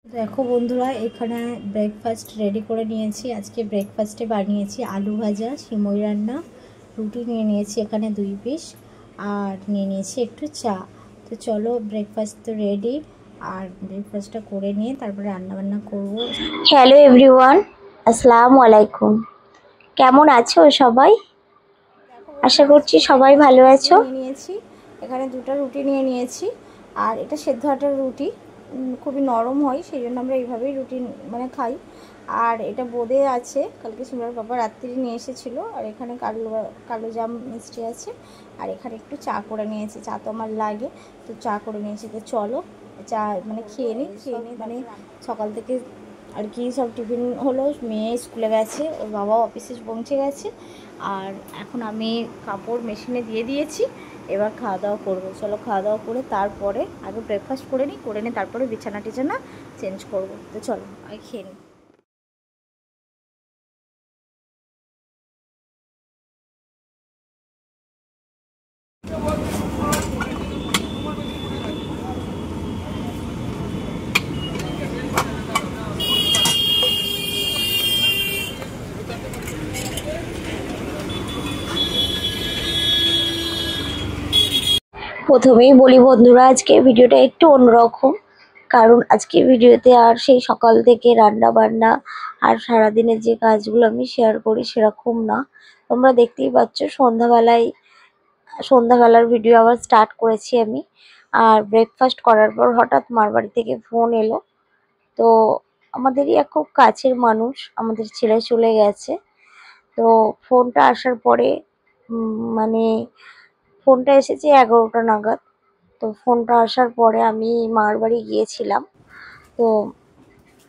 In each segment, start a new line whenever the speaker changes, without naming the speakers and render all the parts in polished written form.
দেখো বন্ধুরা, এখানে ব্রেকফাস্ট রেডি করে নিয়েছি। আজকে ব্রেকফাস্টে বানিয়েছি আলু ভাজা, সিমই রান্না, রুটি নিয়ে নিয়েছি এখানে 2 পিস, আর নিয়ে নিয়েছি একটু চা। তো চলো, ব্রেকফাস্ট তো রেডি, আর ব্রেকফাস্টটা করে নিয়ে তারপরে রান্নাবান্না করবো।
হ্যালো এভরিওয়ান, আসসালামু আলাইকুম। কেমন আছো সবাই?
দেখো
আশা
বন্ধুরা,
করছি
আজকে
সবাই ভালো
ব্রেকফাস্টে
আছো।
নিয়ে নিয়েছি এখানে 2টা রুটি নিয়ে নিয়েছি, আর এটা সেদ্ধ আটার রুটি। খুবই নরম হয়, সেই জন্য আমরা এইভাবেই রুটি মানে খাই। আর এটা বোঁদে আছে, কালকে সিমরার বাবা রাত্রি নিয়ে এসেছিলো। আর এখানে কালো জাম মিষ্টি আছে, আর এখানে একটু চা করে নিয়েছি। চা তো আমার লাগে, তো চা করে নিয়েছি। তো চলো চা মানে খেয়ে নিই মানে সকাল থেকে আর কি সব টিফিন হলো। মেয়ে স্কুলে গেছে, ওর বাবা অফিসে পৌঁছে গেছে, আর এখন আমি কাপড় মেশিনে দিয়ে দিয়েছি। এবার খাওয়া দাওয়া করবো। চলো খাওয়া দাওয়া করে তারপরে আগে ব্রেকফাস্ট করে নিই তারপরে বিছানা টিছানা চেঞ্জ করবো। তো চলো আগে খেয়ে নিই।
প্রথমেই বলি বন্ধুরা, আজকে ভিডিওটা একটু অন্যরকম, কারণ আজকে ভিডিওতে আর সেই সকাল থেকে রান্না বান্না আর সারাদিনের যে কাজগুলো আমি শেয়ার করি সেরকম না। তোমরা দেখতেই পাচ্ছ সন্ধ্যাবেলার ভিডিও আবার স্টার্ট করেছি আমি। আর ব্রেকফাস্ট করার পর হঠাৎ মার বাড়ি থেকে ফোন এলো। তো আমাদেরই এক খুব কাছের মানুষ আমাদের ছেড়ে চলে গেছে। তো ফোনটা আসার পরে মানে ফোনটা এসেছে 11টা নাগাদ। তো ফোনটা আসার পরে আমি মার বাড়ি গিয়েছিলাম। তো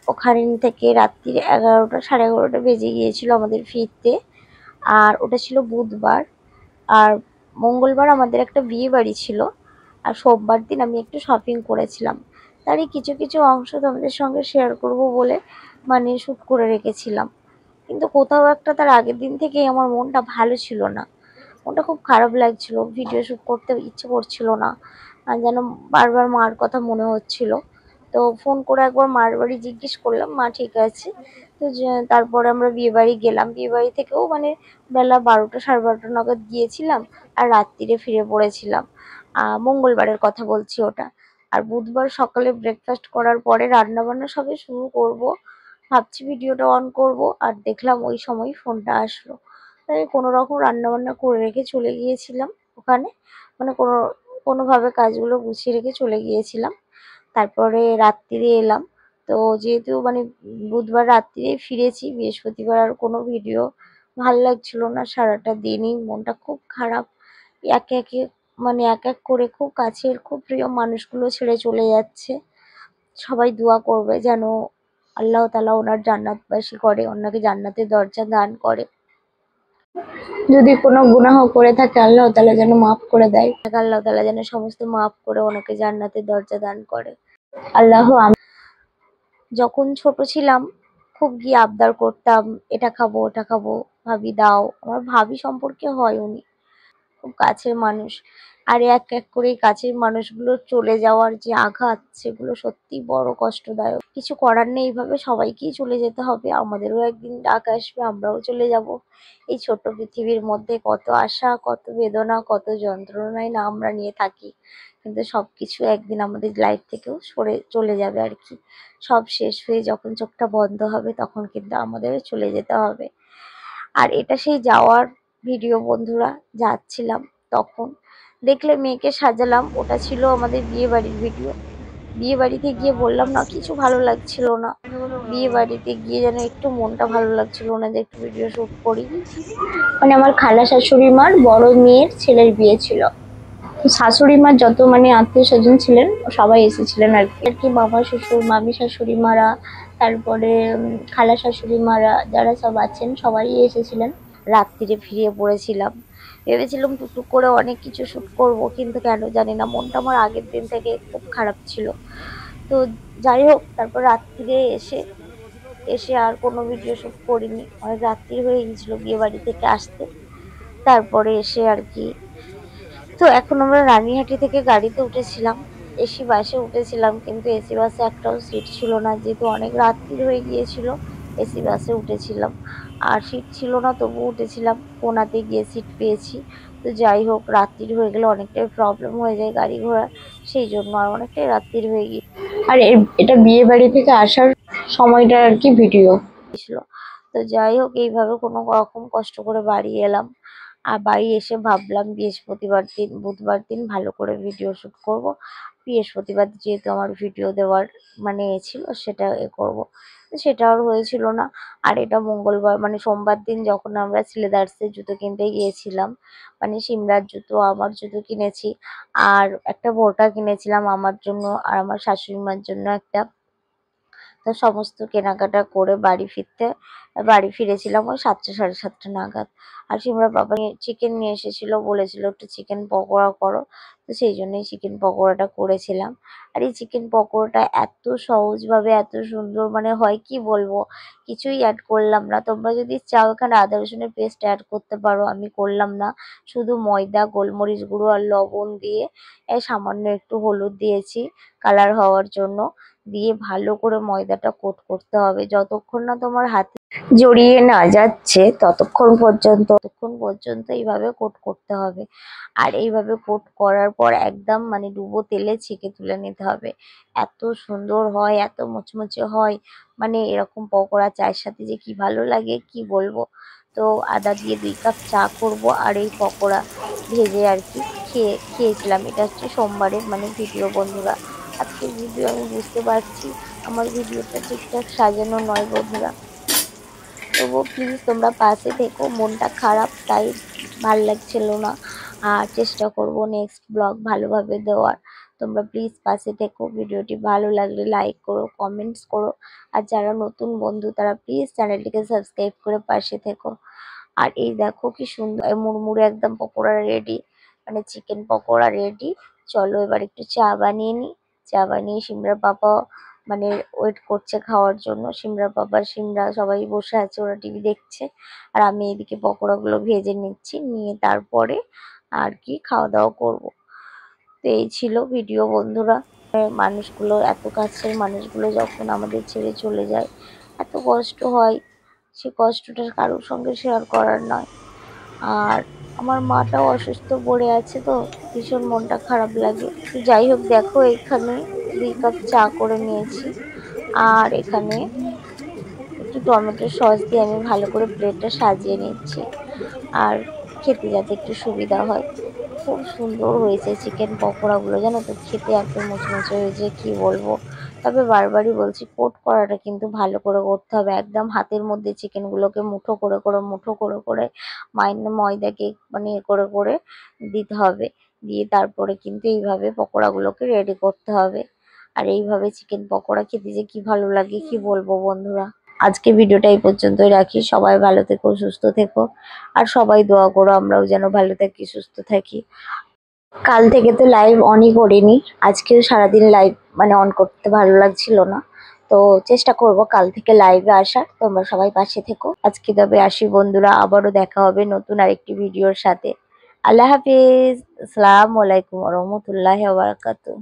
ওখান থেকে রাত্রির 11টা, সাড়ে 11টা বেজে গিয়েছিল আমাদের ফিরতে। আর ওটা ছিল বুধবার, আর মঙ্গলবার আমাদের একটা বিয়ে বাড়ি ছিল, আর সোমবার দিন আমি একটু শপিং করেছিলাম। তারই কিছু কিছু অংশ তোমাদের সঙ্গে শেয়ার করব বলে মানে শ্যুট করে রেখেছিলাম। কিন্তু কোথাও একটা তার আগের দিন থেকেই আমার মনটা ভালো ছিল না, মনটা খুব খারাপ লাগছিল, ভিডিও শ্যুট করতে ইচ্ছে করছিল না। আর যেন বারবার মার কথা মনে হচ্ছিল। তো ফোন করে একবার মার বাড়ি জিজ্ঞেস করলাম, মা ঠিক আছে। তো তারপরে আমরা বিয়ে বাড়ি গেলাম। বিয়ে বাড়ি থেকেও মানে বেলা 12টা, সাড়ে 12টা নাগাদ গিয়েছিলাম, আর রাত্রিরে ফিরে পড়েছিলাম। মঙ্গলবারের কথা বলছি ওটা। আর বুধবার সকালে ব্রেকফাস্ট করার পরে রান্না বান্না সবে শুরু করব ভাবছি, ভিডিওটা অন করব, আর দেখলাম ওই সময় ফোনটা আসলো। তাই কোনো রকম রান্না বান্না করে রেখে চলে গিয়েছিলাম ওখানে, মানে কোনোভাবে কাজগুলো গুছিয়ে রেখে চলে গিয়েছিলাম। তারপরে রাত্রিরে এলাম। তো যেহেতু মানে বুধবার রাত্রিরে ফিরেছি, বৃহস্পতিবার আর কোনো ভিডিও ভাল লাগছিল না। সারাটা দিনই মনটা খুব খারাপ। একে একে মানে এক এক করে খুব কাছের খুব প্রিয় মানুষগুলো ছেড়ে চলে যাচ্ছে। সবাই দোয়া করবে যেন আল্লাহ তাআলা ওনার জান্নাতবাসী করে, ওনাকে জান্নাতের দরজা দান করে। যদি কোনো গুনাহ করে থাকে আল্লাহ তাআলা যেন মাফ করে দেয়, আল্লাহ তাআলা যেন সমস্ত মাফ করে ওনাকে জান্নাতের দরজা দান করে। আল্লাহ যখন ছোট ছিলাম খুব গিয়ে আবদার করতাম, এটা খাবো ওটা খাবো, ভাবি দাও। আমার ভাবি সম্পর্কে হয় উনি, খুব কাছের মানুষ। আর এক এক করে এই কাছের মানুষগুলো চলে যাওয়ার যে আঘাত, সেগুলো সত্যি বড় কষ্টদায়ক। কিছু করার নেই, এইভাবে সবাইকেই চলে যেতে হবে, আমাদেরও একদিন ডাক আসবে, আমরাও চলে যাব। এই ছোট্ট পৃথিবীর মধ্যে কত আশা, কত বেদনা, কত যন্ত্রণাই না আমরা নিয়ে থাকি, কিন্তু সবকিছু একদিন আমাদের লাইফ থেকেও সরে চলে যাবে আর কি। সব শেষ হয়ে যখন চোখটা বন্ধ হবে তখন কিন্তু আমাদেরও চলে যেতে হবে। আর এটা সেই যাওয়ার ভিডিও বন্ধুরা। যাচ্ছিলাম তখন দেখলে মেয়েকে সাজালাম, ওটা ছিল আমাদের বিয়ে বাড়ির ভিডিও। বিয়ে বাড়িতে গিয়ে বললাম না, কিছু ভালো লাগছিল না। বিয়ে বাড়িতে গিয়ে যেন একটু মনটা ভালো লাগছিল না যে একটু ভিডিও শুট করি। মানে আমার খালা শাশুড়ি মার বড় মেয়ের ছেলের বিয়ে ছিল। শাশুড়ি মার যত মানে আত্মীয় স্বজন ছিলেন সবাই এসেছিলেন আর কি। মামা শ্বশুর, মামি শাশুড়ি মারা, তারপরে খালা শাশুড়ি মারা, যারা সব আছেন সবাই এসেছিলেন। রাত্রিরে ফিরে পড়েছিলাম, ভেবেছিলাম টুকটুক করে অনেক কিছু শুট করব, কিন্তু কেন জানি না মনটা আমার আগের দিন থেকে খুব খারাপ ছিল। তো যাই হোক, তারপর রাত্রিরে এসে এসে আর কোনো ভিডিও শুট করিনি, অনেক রাত্রি হয়ে গেছিল বিয়ে বাড়ি থেকে আসতে। তারপরে এসে আর কি, তো এখন আমরা রানীহাটি থেকে গাড়িতে উঠেছিলাম। এসি বাসে উঠেছিলাম, কিন্তু এসি বাসে একটাও সিট ছিল না, যেহেতু অনেক রাত্রির হয়ে গিয়েছিল। এসি বাসে উঠেছিলাম, আর সিট ছিল না তবুও উঠেছিলাম, কোনাতে গিয়ে সিট পেয়েছি। তো যাই হোক, রাত্রির হয়ে গেলে অনেকটাই প্রবলেম হয়ে যায় গাড়ি ঘোড়া, সেই জন্য আর অনেকটাই রাত্রির হয়ে গিয়ে। আর এটা বিয়ে বাড়ি থেকে আসার সময়টার আর কি ভিডিও ছিল। তো যাই হোক, এইভাবে কোনো রকম কষ্ট করে বাড়ি এলাম। আর বাড়ি এসে ভাবলাম বুধবার দিন ভালো করে ভিডিও শুট করব। বৃহস্পতিবার যেহেতু আমার ভিডিও দেওয়ার মানে ছিল, সেটা করব। সেটা আর হয়েছিল না। আর এটা মঙ্গলবার মানে সোমবার দিন যখন আমরা সিলেদার্সে জুতো কিনতে গিয়েছিলাম, মানে সিমলার জুতো, আমার জুতো কিনেছি। আর একটা বোরকা কিনেছিলাম আমার জন্য আর আমার শাশুড়ি মার জন্য একটা। তো সমস্ত কেনাকাটা করে বাড়ি ফিরেছিলাম ওই 7টা 7:30 নাগাদ। আর সিমরার বাবা চিকেন নিয়ে এসেছিল, বলেছিল একটু চিকেন পকোড়া করো। তো সেই জন্যই চিকেন পকোড়াটা করেছিলাম। আর এই চিকেন পকোড়াটা এত সহজভাবে এত সুন্দর মানে হয় কি বলবো, কিছুই অ্যাড করলাম না। তোমরা যদি চাও এখানে আদা রসুনের পেস্ট অ্যাড করতে পারো, আমি করলাম না। শুধু ময়দা, গোলমরিচ গুঁড়ো আর লবণ দিয়ে সামান্য একটু হলুদ দিয়েছি কালার হওয়ার জন্য, দিয়ে ভালো করে ময়দাটা কোট করতে হবে। যতক্ষণ না তোমার হাতে জড়িয়ে না যাচ্ছে ততক্ষণ পর্যন্ত এইভাবে কোট করতে হবে। আর এইভাবে কোট করার পর একদম মানে ডুবো তেলে ছেঁকে তুলে নিতে হবে। এত সুন্দর হয়, এত মুচমুচে হয়, মানে এরকম পকোড়া চায়ের সাথে যে কি ভালো লাগে কি বলবো। তো আদা দিয়ে 2 কাপ চা করব আর এই পকোড়া ভেজে আর কি খেয়েছিলাম। এটা হচ্ছে সোমবারের মানে ভিডিও বন্ধুরা। আজকের ভিডিও আমি বুঝতে পারছি আমার ভিডিওটা ঠিকঠাক সাজানো নয় বন্ধুরা, তবুও প্লিজ তোমরা পাশে থেকো। মনটা খারাপ তাই ভাল লাগছিল না, আর চেষ্টা করব নেক্সট ব্লগ ভালোভাবে দেওয়ার। তোমরা প্লিজ পাশে থেকো। ভিডিওটি ভালো লাগলে লাইক করো, কমেন্টস করো। আর যারা নতুন বন্ধু তারা প্লিজ চ্যানেলটিকে সাবস্ক্রাইব করে পাশে থেকো। আর এই দেখো কি সুন্দর মুড়মুড়ে একদম পকোড়া রেডি, মানে চিকেন পকোড়া রেডি। চলো এবার একটু চা বানিয়ে নিই। চা বানিয়ে সিমরার পাপা মানে ওয়েট করছে খাওয়ার জন্য। সিমরার পাপা সিমরা সবাই বসে আছে, ওরা টিভি দেখছে। আর আমি এদিকে পকোড়াগুলো ভেজে নিচ্ছি, নিয়ে তারপরে আর কি খাওয়া দাওয়া করবো। তো এই ছিল ভিডিও বন্ধুরা। মানুষগুলো, এত কাছের মানুষগুলো যখন আমাদের ছেড়ে চলে যায়, এত কষ্ট হয়। সে কষ্টটা কারোর সঙ্গে শেয়ার করার নয়। আর আমার মাটাও অসুস্থ পড়ে আছে, তো ভীষণ মনটা খারাপ লাগে। তো যাই হোক, দেখো এখানে 2 কাপ চা করে নিয়েছি। আর এখানে একটু টমেটো সস দিয়ে আমি ভালো করে প্লেটটা সাজিয়ে নিচ্ছি, আর খেতে যাতে একটু সুবিধা হয়। খুব সুন্দর হয়েছে চিকেন পকোড়াগুলো, জানো তো, খেতে এত মুচমুচে হয়েছে কি বলবো। তবে বারবারই বলছি, কোট করাটা কিন্তু ভালো করে করতে হবে। একদম হাতের মধ্যে চিকেনগুলোকে মুঠো করে ময়দাকে মানে করে দিতে হবে। দিয়ে তারপরে কিন্তু এইভাবে পকোড়াগুলোকে রেডি করতে হবে। আর এইভাবে চিকেন পকোড়া খেতে যে কি ভালো লাগে কি বলবো বন্ধুরা। আজকে ভিডিওটা এই পর্যন্তই রাখি। সবাই ভালো থেকো, সুস্থ থেকো। আর সবাই দোয়া করো আমরাও যেন ভালো থাকি, সুস্থ থাকি। কাল থেকে তো লাইভ অনই করিনি, আজকেও সারাদিন লাইভ মানে অন করতে ভালো লাগছিল না। তো চেষ্টা করব কাল থেকে লাইভে আসার। তোমরা সবাই পাশে থেকো। আজকে তবে আসি বন্ধুরা, আবারও দেখা হবে নতুন আরেকটি ভিডিওর সাথে। আল্লাহ হাফিজ। আসসালামু আলাইকুম ওয়া রাহমাতুল্লাহি ওয়া বারাকাতুহু।